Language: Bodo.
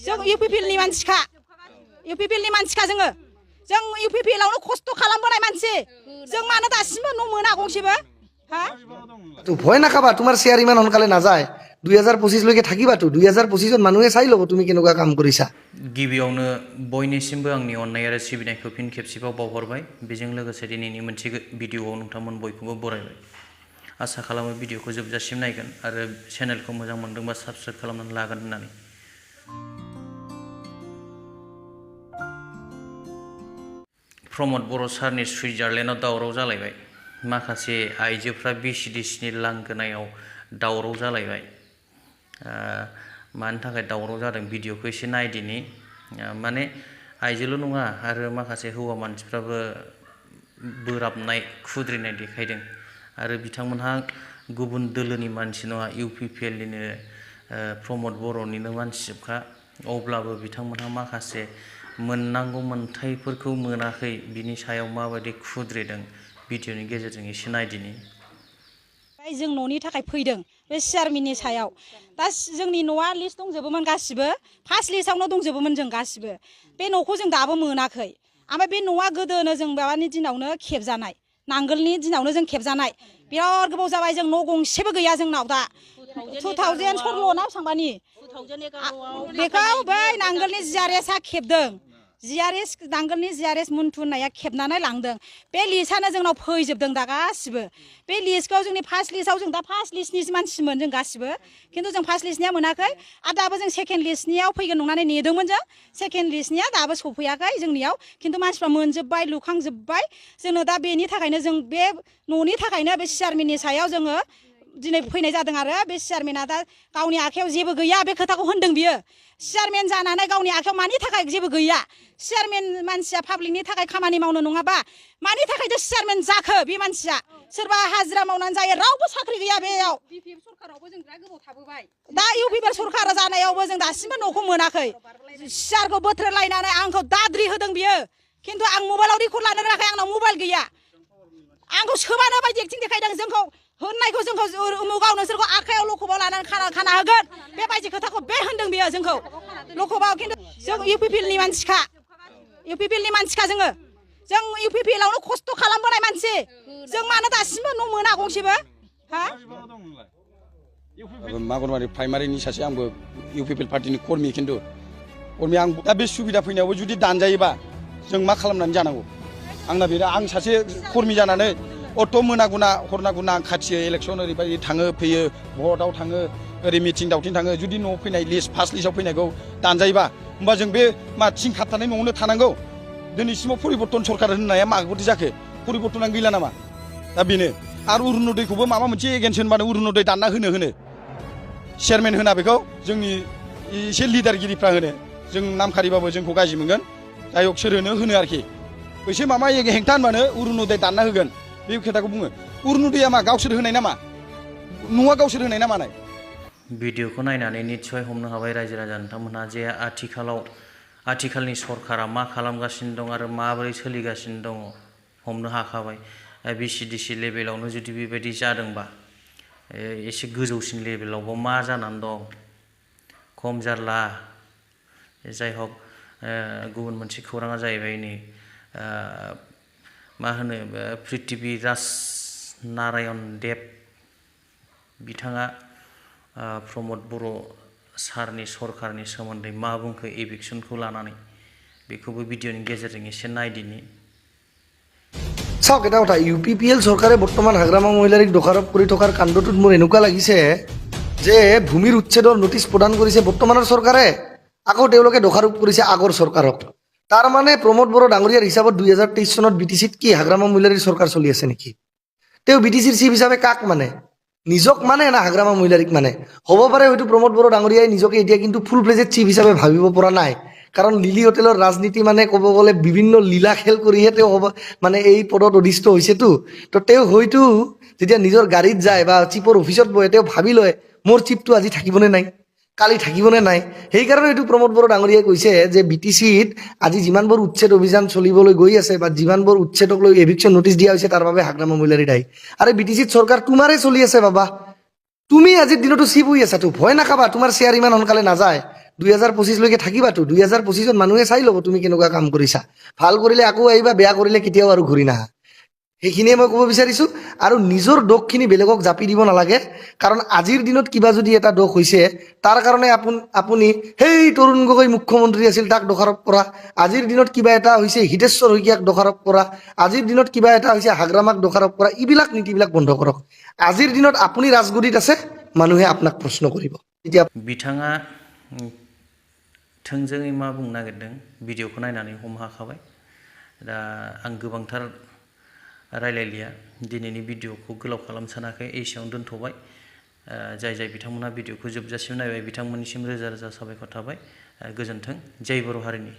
जों इउपिपिएलनि मानसिखा इउपिपिएलनि मानसिखा जों इउपिपिएलआवनो खस्थ' खालामबोनाय मानसि जों मानो दासिमबो न' मोना गंसेबो हा তো ভয় নাখাবা তোমাৰ শ্বেয়াৰ ইমান সোনকালে নাযায় 2025 লৈকে থাকিবাতো 2025ত মানুহে চাই ল'ব তুমি কেনেকুৱা কাম কৰিছা गिबियावनो बयनिसिमबो आंनि अननाय आरो सिबिनायखौ फिन खेबसेबाव बावहरबाय बेजों लोगोसे दिनैनि मोनसे भिडिअआव नोंथांमोन बयखौबो बरायबाय आसा खालामो भिडिअखौ जोबजासिम नायगोन आरो चेनेलखौ मोजां मोनदोंबा साबस्क्राइब खालामनानै लागोन होननानै प्रमद बर' सारनि सुइजारलेण्डआव दावराव जालायबाय माखासे आइजोफ्रा बिसिडिसिनि लांगोनायाव दावराव जालायबाय मानि थाखाय दावराव जादों भिडिअखौ एसे नायदिनि माने आइजोल' नङा आरो माखासे हौवा मानसिफ्राबो बोराबनाय खुद्रिनाय देखायदों आरो बिथांमोनहा गुबुन दोलोनि मानसि नङा इउपिपिएलनिनो प्रमद बर'निनो मानसिजोबखा अब्लाबो बिथांमोनहा माखासे मोननांगौ मोनथायफोरखौ मोनाखै बिनि सायाव माबायदि खुद्रिदों भिडिअनि गेजेरजों एसे नायदिनि जों न'नि थाखाय फैदों बे चेयारमेननि सायाव दा जोंनि न'आ लिस्ट दंजोबोमोन गासिबो फार्स्ट लिस्टआवनो दंजोबोमोन जों गासिबो बे न'खौ जों दाबो मोनाखै ओमफ्राय बे न'आ गोदोनो जों माबानि दिनावनो खेबजानाय नांगोलनि दिनावनो जों खेबजानाय बिराद गोबाव जाबाय जों न' गंसेबो गैया जोंनाव दा 2016 ना बेसेबांबानि बेखौ बै नांगोलनि जिआरएसआ खेबदों जिआरएस नांगोलनि जिआरएस मुन्थु होननाया खेबनानै लांदों बे लिस्टआनो जोंनाव फैजोबदों दा गासिबो बे लिस्टखौ जोंनि फार्स्ट लिस्टआव जों दा फार्स्ट लिस्टनि मानसिमोन जों गासिबो खिन्थु जों फार्स्ट लिस्टनिया मोनाखै आरो दाबो जों सेकेन्ड लिस्टनियाव फैगोन नंनानै नेदोंमोन जों सेकेन्ड लिस्टनिया दाबो सफैयाखै जोंनियाव खिन्थु मानसिफ्रा मोनजोब्बाय लुखांजोब्बाय जोंनो दा बेनि थाखायनो जों बे न'नि थाखायनो बे चेयारमेननि सायाव जोङो दिनै फैनाय जादों आरो बे चेयारमेना दा गावनि आखायाव जेबो गैया बे खोथाखौ होनदों बियो चेयारमेन जानानै गावनि आखायाव मानि थाखाय जेबो गैया चेयारमेन मानसिया पाब्लिकनि थाखाय खामानि मावनो नङाबा मानि थाखायथ' चेयारमेन जाखो बे मानसिया सोरबा हाजिरा मावनानै जायो रावबो साख्रि गैया बेयाव बिपिएफ सरकारावबो जों बिराद गोबाव थाबोबाय दा इउपिपिएल सरकार जानायावबो जों दासिमबो न'खौ मोनाखै सियारखौ बोथ्रोदलायनानै आंखौ दाद्रि होदों बियो खिन्थु आं मबाइलाव रेकर्ड लानो रोङाखै आंनाव मबाइल गैया आंखौ सोबानो बायदि एक्टिं देखायदों जोंखौ होननायखौ जोंखौ उमुगाव नोंसोरखौ आखायाव लखबाव लानानै खाना होगोन बेबायदि खोथाखौ बे होनदों बियो जोंखौ लखबाव खिन्थु जों इउपिपिएलनि मानसिखा इउपिपिएलनि मानसिखा जों इउपिपिएलआवनो खस्थ' खालामबोनाय मानसि जों मानो दासिमबो न' मोना गंसेबो हा माबwrwi प्राइमारिनि सासे आंबो इउपिपिएल पार्टिनि कर्मि खिन्थु कर्मि आं दा बे सुबिदा फैनायावबो जुदि दानजायोबा जों मा खालामनानै जानांगौ आंना बेनो आं सासे कर्मि जानानै अट' मोनागुना हरनागुना आं खाथियो इलेक्सन ओरैबायदि थाङो फैयो भटआव थाङो ओरै मिटिं दावथिं थाङो जुदि न'आव फैनाय लिस्ट फार्स्ट लिस्टआव फैनायखौ दानजायोबा होमबा जों बे मा थिं खाबथानाय न'आवनो थानांगौ दिनैसिमाव परिबर्तन सरकार होननाया माबायदि जाखो परिबर्तना गैला नामा दा बेनो आरो अरुण'दयखौबो माबा मोनसे एगेन्स्ट होनबानो अरुण'दय दानना होनो चेयारमेन होना बेखौ जोंनि एसे लिडारगिरिफ्रा होनो जों नामखारिबाबो जोंखौ गाज्रि मोनगोन जाय हक सोर होनो आरोखि एसे माबा हेंथा होनबानो अरुण'दय दानना होगोन बे खोथाखौ बुङो अरुण'दया मा गावसोर होनाय नामा न'आ गावसोर होनाय नामा नाय भिडिअखौ नायनानै निस्सय हमनो हाबाय रायजो राजा नोंथांमोनहा जे आथिखालनि सरकारा मा खालामगासिनो दं आरो माबोरै सोलिगासिनो दङ हमनो हाखाबाय बिसिडिसि लेभेलावनो जुदि बेबायदि जादोंबा एसे गोजौसिन लेभेलावबो मा जानानै दं खम जारला जाय हक गुबुन मोनसे खौराङा जाहैबाय नै मा होनो पृथ्वीराज नारायण देब बिथाङा प्रमद बर' सारनि सरकारनि सोमोन्दै मा बुंखो एभिक्सनखौ लानानै बेखौबो भिडिअनि गेजेरजों एसे नायदिनि চাওক এটা কথা ইউপিপিএল চৰকাৰে বৰ্তমান হাগ্ৰামা মহিলাৰীক দোষাৰোপ কৰি থকাৰ কাণ্ডটোত মোৰ এনেকুৱা লাগিছে যে ভূমিৰ উচ্ছেদৰ নটিচ প্ৰদান কৰিছে বৰ্তমানৰ চৰকাৰে আকৌ তেওঁলোকে দোষাৰোপ কৰিছে আগৰ চৰকাৰক তাৰ মানে প্ৰমোদ বড়ো ডাঙৰীয়াৰ হিচাপত 2023 চনত বিটিচিত কি হাগ্ৰামা মহিলাৰীৰ চৰকাৰ চলি আছে নেকি তেওঁ বিটিচিৰ চিফ হিচাপে কাক মানে নিজক মানে না হাগ্ৰামা মহিলাৰীক মানে হ'ব পাৰে হয়তো প্ৰমোদ বড়ো ডাঙৰীয়াই নিজকে এতিয়া কিন্তু ফুল ফ্লেজেড চিফ হিচাপে ভাবিব পৰা নাই কাৰণ লিলি হোটেলৰ ৰাজনীতি মানে ক'ব গ'লে বিভিন্ন লীলা খেল কৰিহে তেওঁ হ'ব মানে এই পদত অধিষ্ঠ হৈছেতো তো তেওঁ হয়তো যেতিয়া নিজৰ গাড়ীত যায় বা চিফৰ অফিচত বহে তেওঁ ভাবি লয় মোৰ চিফটো আজি থাকিবনে নাই কালি থাকিবনে নাই সেইকাৰণে এইটো প্ৰমোদ বড়ো ডাঙৰীয়াই কৈছে যে বিটিচিত আজি যিমানবোৰ উচ্ছেদ অভিযান চলিবলৈ গৈ আছে বা যিমানবোৰ উচ্ছেদক লৈ এভিকশ্যন নটিচ দিয়া হৈছে তাৰ বাবে হাগ্ৰামা মহিলাৰী দায়ী আৰে বিটিচিত চৰকাৰ তোমাৰে চলি আছে বাবা তুমি আজিৰ দিনতো চিফ হৈ আছা তো ভয় নাখাবা তোমাৰ শ্বেয়াৰ ইমান সোনকালে নাযায় 2025 থাকিবাতো 2025 মানুহে চাই ল'ব তুমি কেনেকুৱা কাম কৰিছা ভাল কৰিলে আকৌ আহিবা বেয়া কৰিলে কেতিয়াও আৰু ঘূৰি নাহা সেইখিনিয়ে মই ক'ব বিচাৰিছোঁ আৰু নিজৰ দোষখিনি বেলেগক জাপি দিব নালাগে কাৰণ আজিৰ দিনত কিবা যদি এটা দোষ হৈছে তাৰ কাৰণে আপুনি সেই তৰুণ গগৈ মুখ্যমন্ত্ৰী আছিল তাক দোষাৰোপ কৰা আজিৰ দিনত কিবা এটা হৈছে হিতেশ্বৰ শইকীয়াক দোষাৰোপ কৰা আজিৰ দিনত কিবা এটা হৈছে হাগ্ৰামাক দোষাৰোপ কৰা এইবিলাক নীতিবিলাক বন্ধ কৰক আজিৰ দিনত আপুনি ৰাজগুৰিত আছে মানুহে আপোনাক প্ৰশ্ন কৰিব এতিয়া बिथाङा थोंजोङै मा बुंनो नागिरदों भिडिअखौ नायनानै हमनो हाखाबाय दा आं गोबांथार रायलायलिया दिनैनि भिडिअखौ गोलाव खालामनो सानाखै एसेयावनो दोनथ'बाय जाय बिथांमोना भिडिअखौ जोबजासिम नायबाय बिथांमोननिसिम रोजा रोजा साबायखर थाबाय गोजोन्थों जय बर' हारिनि